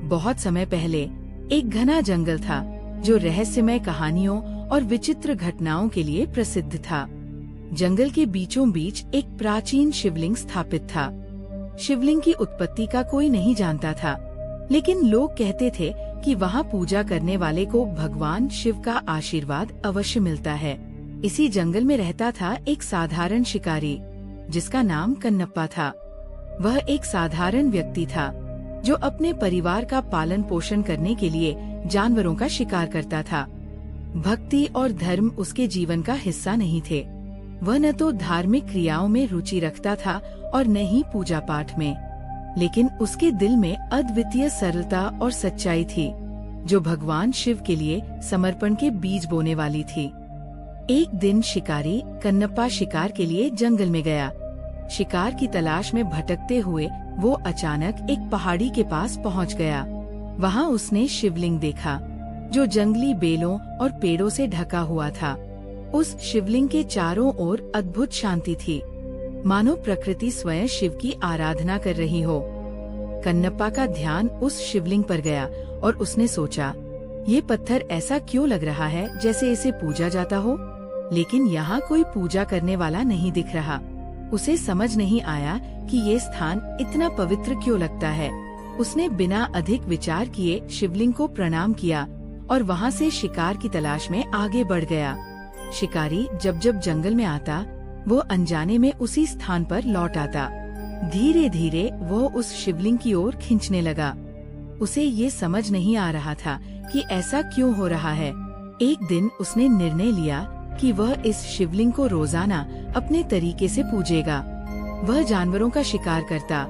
बहुत समय पहले एक घना जंगल था जो रहस्यमय कहानियों और विचित्र घटनाओं के लिए प्रसिद्ध था। जंगल के बीचों बीच एक प्राचीन शिवलिंग स्थापित था। शिवलिंग की उत्पत्ति का कोई नहीं जानता था, लेकिन लोग कहते थे कि वहाँ पूजा करने वाले को भगवान शिव का आशीर्वाद अवश्य मिलता है। इसी जंगल में रहता था एक साधारण शिकारी जिसका नाम कन्नप्पा था। वह एक साधारण व्यक्ति था जो अपने परिवार का पालन पोषण करने के लिए जानवरों का शिकार करता था। भक्ति और धर्म उसके जीवन का हिस्सा नहीं थे। वह न तो धार्मिक क्रियाओं में रुचि रखता था और न ही पूजा पाठ में, लेकिन उसके दिल में अद्वितीय सरलता और सच्चाई थी जो भगवान शिव के लिए समर्पण के बीज बोने वाली थी। एक दिन शिकारी कन्नप्पा शिकार के लिए जंगल में गया। शिकार की तलाश में भटकते हुए वो अचानक एक पहाड़ी के पास पहुंच गया। वहां उसने शिवलिंग देखा जो जंगली बेलों और पेड़ों से ढका हुआ था। उस शिवलिंग के चारों ओर अद्भुत शांति थी, मानो प्रकृति स्वयं शिव की आराधना कर रही हो। कन्नप्पा का ध्यान उस शिवलिंग पर गया और उसने सोचा, ये पत्थर ऐसा क्यों लग रहा है जैसे इसे पूजा जाता हो, लेकिन यहाँ कोई पूजा करने वाला नहीं दिख रहा। उसे समझ नहीं आया कि ये स्थान इतना पवित्र क्यों लगता है। उसने बिना अधिक विचार किए शिवलिंग को प्रणाम किया और वहाँ से शिकार की तलाश में आगे बढ़ गया। शिकारी जब जब जंगल में आता, वो अनजाने में उसी स्थान पर लौट आता। धीरे धीरे वो उस शिवलिंग की ओर खींचने लगा। उसे ये समझ नहीं आ रहा था कि ऐसा क्यों हो रहा है। एक दिन उसने निर्णय लिया कि वह इस शिवलिंग को रोजाना अपने तरीके से पूजेगा। वह जानवरों का शिकार करता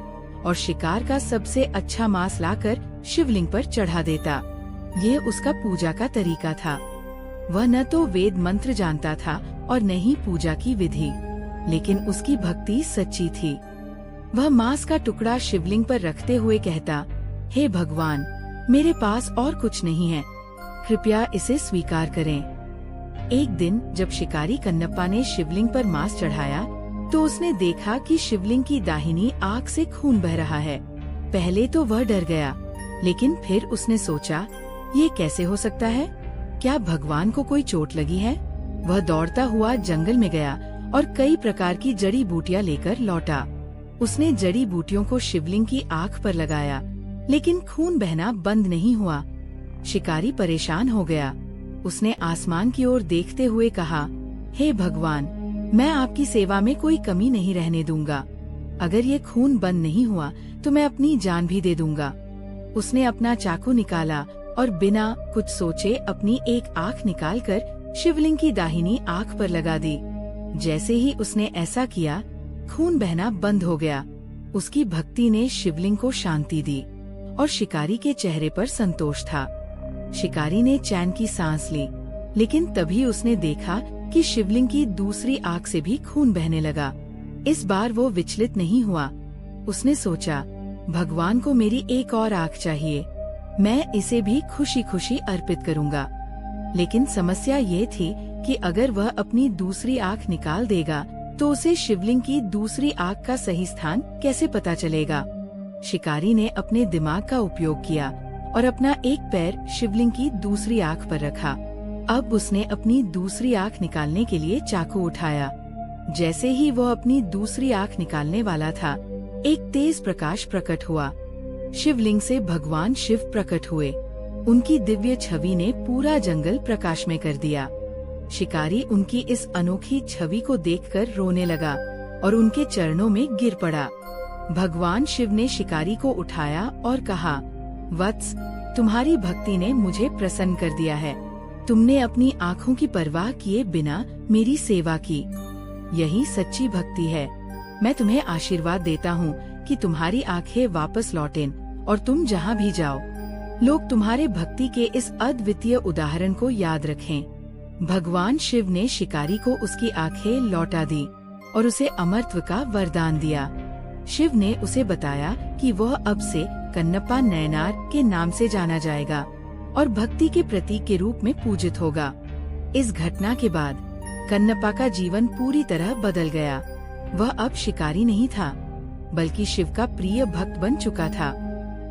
और शिकार का सबसे अच्छा मांस लाकर शिवलिंग पर चढ़ा देता। ये उसका पूजा का तरीका था। वह न तो वेद मंत्र जानता था और न ही पूजा की विधि, लेकिन उसकी भक्ति सच्ची थी। वह मांस का टुकड़ा शिवलिंग पर रखते हुए कहता, हे भगवान, मेरे पास और कुछ नहीं है, कृपया इसे स्वीकार करें। एक दिन जब शिकारी कन्नप्पा ने शिवलिंग पर मांस चढ़ाया तो उसने देखा कि शिवलिंग की दाहिनी आंख से खून बह रहा है। पहले तो वह डर गया, लेकिन फिर उसने सोचा, ये कैसे हो सकता है? क्या भगवान को कोई चोट लगी है? वह दौड़ता हुआ जंगल में गया और कई प्रकार की जड़ी बूटियां लेकर लौटा। उसने जड़ी बूटियों को शिवलिंग की आंख पर लगाया, लेकिन खून बहना बंद नहीं हुआ। शिकारी परेशान हो गया। उसने आसमान की ओर देखते हुए कहा, हे भगवान, मैं आपकी सेवा में कोई कमी नहीं रहने दूंगा। अगर ये खून बंद नहीं हुआ तो मैं अपनी जान भी दे दूंगा। उसने अपना चाकू निकाला और बिना कुछ सोचे अपनी एक आंख निकालकर शिवलिंग की दाहिनी आंख पर लगा दी। जैसे ही उसने ऐसा किया, खून बहना बंद हो गया। उसकी भक्ति ने शिवलिंग को शांति दी और शिकारी के चेहरे पर संतोष था। शिकारी ने चैन की सांस ली, लेकिन तभी उसने देखा कि शिवलिंग की दूसरी आंख से भी खून बहने लगा। इस बार वो विचलित नहीं हुआ। उसने सोचा, भगवान को मेरी एक और आंख चाहिए, मैं इसे भी खुशी खुशी अर्पित करूंगा। लेकिन समस्या ये थी कि अगर वह अपनी दूसरी आंख निकाल देगा तो उसे शिवलिंग की दूसरी आंख का सही स्थान कैसे पता चलेगा। शिकारी ने अपने दिमाग का उपयोग किया और अपना एक पैर शिवलिंग की दूसरी आंख पर रखा। अब उसने अपनी दूसरी आंख निकालने के लिए चाकू उठाया। जैसे ही वह अपनी दूसरी आंख निकालने वाला था, एक तेज प्रकाश प्रकट हुआ। शिवलिंग से भगवान शिव प्रकट हुए। उनकी दिव्य छवि ने पूरा जंगल प्रकाश में कर दिया। शिकारी उनकी इस अनोखी छवि को देखकर रोने लगा और उनके चरणों में गिर पड़ा। भगवान शिव ने शिकारी को उठाया और कहा, वत्स, तुम्हारी भक्ति ने मुझे प्रसन्न कर दिया है। तुमने अपनी आँखों की परवाह किए बिना मेरी सेवा की। यही सच्ची भक्ति है। मैं तुम्हें आशीर्वाद देता हूँ कि तुम्हारी आँखें वापस लौटें और तुम जहाँ भी जाओ, लोग तुम्हारे भक्ति के इस अद्वितीय उदाहरण को याद रखें। भगवान शिव ने शिकारी को उसकी आँखें लौटा दी और उसे अमरत्व का वरदान दिया। शिव ने उसे बताया कि वह अब से कन्नप्पा नयनार के नाम से जाना जाएगा और भक्ति के प्रतीक के रूप में पूजित होगा। इस घटना के बाद कन्नप्पा का जीवन पूरी तरह बदल गया। वह अब शिकारी नहीं था, बल्कि शिव का प्रिय भक्त बन चुका था।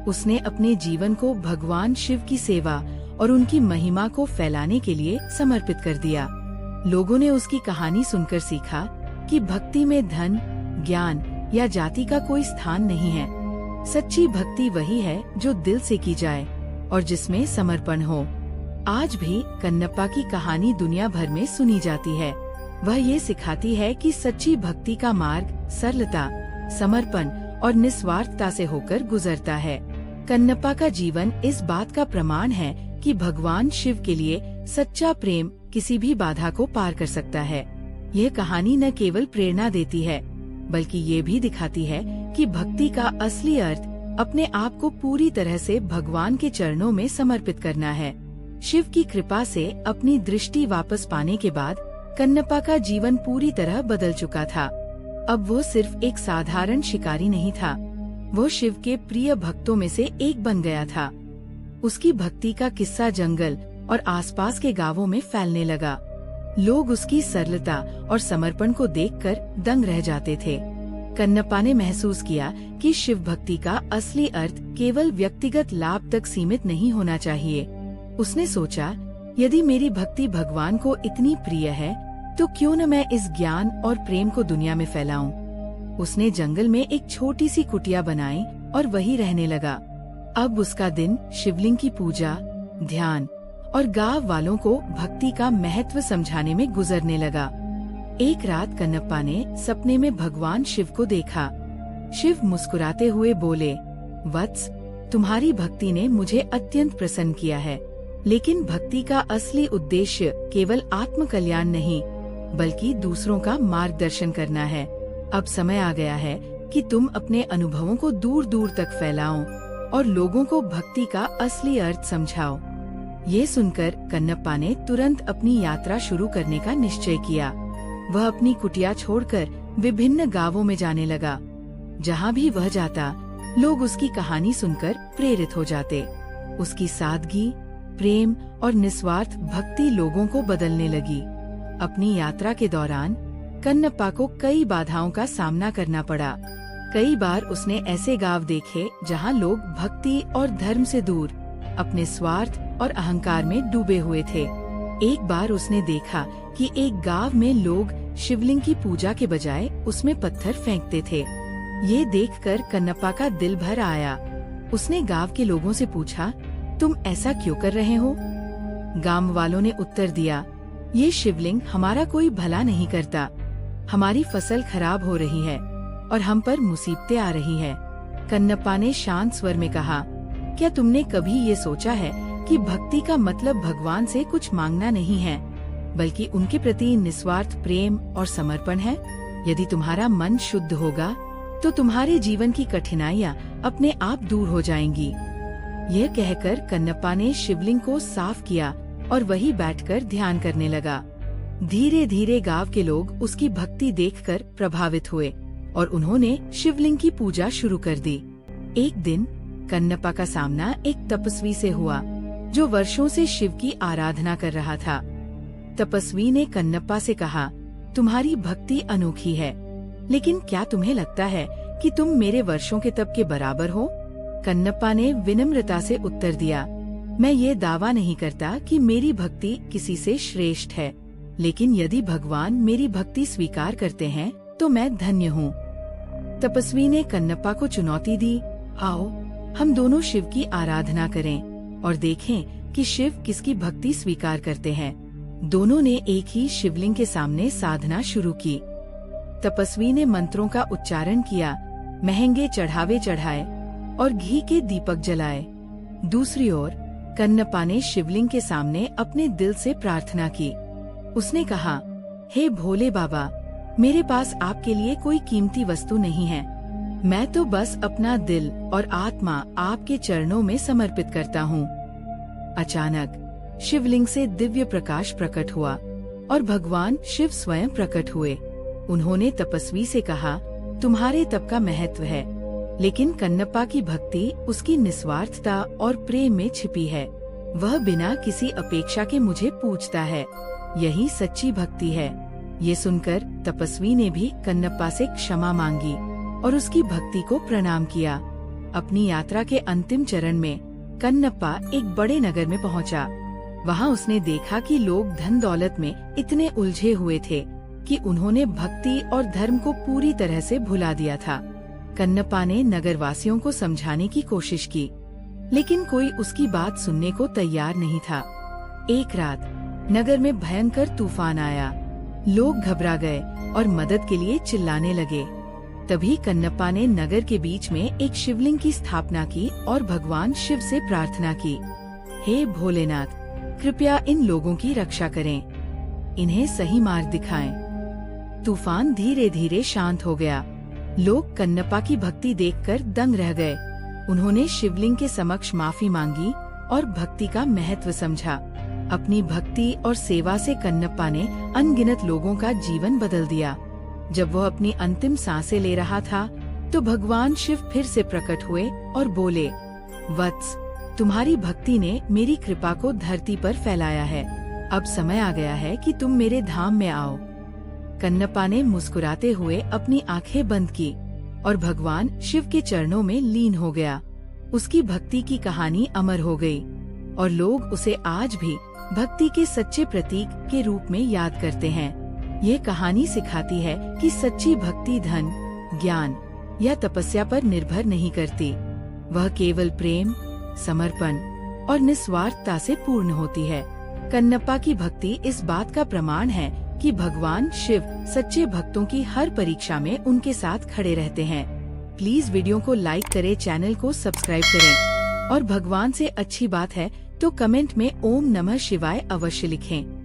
उसने अपने जीवन को भगवान शिव की सेवा और उनकी महिमा को फैलाने के लिए समर्पित कर दिया। लोगों ने उसकी कहानी सुनकर सीखा कि भक्ति में धन, ज्ञान या जाति का कोई स्थान नहीं है। सच्ची भक्ति वही है जो दिल से की जाए और जिसमें समर्पण हो। आज भी कन्नप्पा की कहानी दुनिया भर में सुनी जाती है। वह ये सिखाती है कि सच्ची भक्ति का मार्ग सरलता, समर्पण और निस्वार्थता से होकर गुजरता है। कन्नप्पा का जीवन इस बात का प्रमाण है कि भगवान शिव के लिए सच्चा प्रेम किसी भी बाधा को पार कर सकता है। यह कहानी न केवल प्रेरणा देती है, बल्कि ये भी दिखाती है कि भक्ति का असली अर्थ अपने आप को पूरी तरह से भगवान के चरणों में समर्पित करना है। शिव की कृपा से अपनी दृष्टि वापस पाने के बाद कन्नप्पा का जीवन पूरी तरह बदल चुका था। अब वो सिर्फ एक साधारण शिकारी नहीं था, वो शिव के प्रिय भक्तों में से एक बन गया था। उसकी भक्ति का किस्सा जंगल और आसपास के गांवों में फैलने लगा। लोग उसकी सरलता और समर्पण को देखकर दंग रह जाते थे। कन्नप्पा ने महसूस किया कि शिव भक्ति का असली अर्थ केवल व्यक्तिगत लाभ तक सीमित नहीं होना चाहिए। उसने सोचा, यदि मेरी भक्ति भगवान को इतनी प्रिय है, तो क्यों न मैं इस ज्ञान और प्रेम को दुनिया में फैलाऊं। उसने जंगल में एक छोटी सी कुटिया बनाई और वहीं रहने लगा। अब उसका दिन शिवलिंग की पूजा, ध्यान और गांव वालों को भक्ति का महत्व समझाने में गुजरने लगा। एक रात कन्नप्पा ने सपने में भगवान शिव को देखा। शिव मुस्कुराते हुए बोले, वत्स, तुम्हारी भक्ति ने मुझे अत्यंत प्रसन्न किया है, लेकिन भक्ति का असली उद्देश्य केवल आत्म कल्याण नहीं, बल्कि दूसरों का मार्गदर्शन करना है। अब समय आ गया है कि तुम अपने अनुभवों को दूर दूर तक फैलाओ और लोगों को भक्ति का असली अर्थ समझाओ। ये सुनकर कन्नप्पा ने तुरंत अपनी यात्रा शुरू करने का निश्चय किया। वह अपनी कुटिया छोड़कर विभिन्न गांवों में जाने लगा। जहाँ भी वह जाता, लोग उसकी कहानी सुनकर प्रेरित हो जाते। उसकी सादगी, प्रेम और निस्वार्थ भक्ति लोगों को बदलने लगी। अपनी यात्रा के दौरान कन्नप्पा को कई बाधाओं का सामना करना पड़ा। कई बार उसने ऐसे गांव देखे जहां लोग भक्ति और धर्म से दूर अपने स्वार्थ और अहंकार में डूबे हुए थे। एक बार उसने देखा कि एक गांव में लोग शिवलिंग की पूजा के बजाय उसमें पत्थर फेंकते थे। ये देखकर कन्नप्पा का दिल भर आया। उसने गांव के लोगों से पूछा, तुम ऐसा क्यों कर रहे हो? गांव वालों ने उत्तर दिया, ये शिवलिंग हमारा कोई भला नहीं करता। हमारी फसल खराब हो रही है और हम पर मुसीबतें आ रही है। कन्नप्पा ने शांत स्वर में कहा, क्या तुमने कभी ये सोचा है कि भक्ति का मतलब भगवान से कुछ मांगना नहीं है, बल्कि उनके प्रति निस्वार्थ प्रेम और समर्पण है? यदि तुम्हारा मन शुद्ध होगा, तो तुम्हारे जीवन की कठिनाइयाँ अपने आप दूर हो जाएंगी। यह कहकर कन्नप्पा ने शिवलिंग को साफ किया और वहीं बैठकर ध्यान करने लगा। धीरे धीरे गांव के लोग उसकी भक्ति देखकर प्रभावित हुए और उन्होंने शिवलिंग की पूजा शुरू कर दी। एक दिन कन्नप्पा का सामना एक तपस्वी से हुआ, जो वर्षों से शिव की आराधना कर रहा था। तपस्वी ने कन्नप्पा से कहा, तुम्हारी भक्ति अनोखी है, लेकिन क्या तुम्हें लगता है कि तुम मेरे वर्षों के तप के बराबर हो? कन्नप्पा ने विनम्रता से उत्तर दिया, मैं ये दावा नहीं करता कि मेरी भक्ति किसी से श्रेष्ठ है, लेकिन यदि भगवान मेरी भक्ति स्वीकार करते हैं तो मैं धन्य हूँ। तपस्वी ने कन्नप्पा को चुनौती दी, आओ हम दोनों शिव की आराधना करें और देखें कि शिव किसकी भक्ति स्वीकार करते हैं। दोनों ने एक ही शिवलिंग के सामने साधना शुरू की। तपस्वी ने मंत्रों का उच्चारण किया, महंगे चढ़ावे चढ़ाए और घी के दीपक जलाए। दूसरी ओर कन्नप्पा ने शिवलिंग के सामने अपने दिल से प्रार्थना की। उसने कहा, हे भोले बाबा, मेरे पास आपके लिए कोई कीमती वस्तु नहीं है। मैं तो बस अपना दिल और आत्मा आपके चरणों में समर्पित करता हूँ। अचानक शिवलिंग से दिव्य प्रकाश प्रकट हुआ और भगवान शिव स्वयं प्रकट हुए। उन्होंने तपस्वी से कहा, तुम्हारे तप का महत्व है, लेकिन कन्नप्पा की भक्ति उसकी निस्वार्थता और प्रेम में छिपी है। वह बिना किसी अपेक्षा के मुझे पूजता है, यही सच्ची भक्ति है। ये सुनकर तपस्वी ने भी कन्नप्पा से क्षमा मांगी और उसकी भक्ति को प्रणाम किया। अपनी यात्रा के अंतिम चरण में कन्नप्पा एक बड़े नगर में पहुंचा। वहां उसने देखा कि लोग धन दौलत में इतने उलझे हुए थे कि उन्होंने भक्ति और धर्म को पूरी तरह से भुला दिया था। कन्नप्पा ने नगरवासियों को समझाने की कोशिश की, लेकिन कोई उसकी बात सुनने को तैयार नहीं था। एक रात नगर में भयंकर तूफान आया। लोग घबरा गए और मदद के लिए चिल्लाने लगे। तभी कन्नप्पा ने नगर के बीच में एक शिवलिंग की स्थापना की और भगवान शिव से प्रार्थना की, हे भोलेनाथ, कृपया इन लोगों की रक्षा करें, इन्हें सही मार्ग दिखाएं। तूफान धीरे धीरे शांत हो गया। लोग कन्नप्पा की भक्ति देखकर दंग रह गए। उन्होंने शिवलिंग के समक्ष माफी मांगी और भक्ति का महत्व समझा। अपनी भक्ति और सेवा से कन्नप्पा ने अनगिनत लोगों का जीवन बदल दिया। जब वह अपनी अंतिम सांसें ले रहा था तो भगवान शिव फिर से प्रकट हुए और बोले, वत्स, तुम्हारी भक्ति ने मेरी कृपा को धरती पर फैलाया है। अब समय आ गया है कि तुम मेरे धाम में आओ। कन्नप्पा ने मुस्कुराते हुए अपनी आंखें बंद की और भगवान शिव के चरणों में लीन हो गया। उसकी भक्ति की कहानी अमर हो गई और लोग उसे आज भी भक्ति के सच्चे प्रतीक के रूप में याद करते हैं। ये कहानी सिखाती है कि सच्ची भक्ति धन, ज्ञान या तपस्या पर निर्भर नहीं करती। वह केवल प्रेम, समर्पण और निस्वार्थता से पूर्ण होती है। कन्नप्पा की भक्ति इस बात का प्रमाण है कि भगवान शिव सच्चे भक्तों की हर परीक्षा में उनके साथ खड़े रहते हैं। प्लीज वीडियो को लाइक करें, चैनल को सब्सक्राइब करें और भगवान से अच्छी बात है तो कमेंट में ओम नमः शिवाय अवश्य लिखें।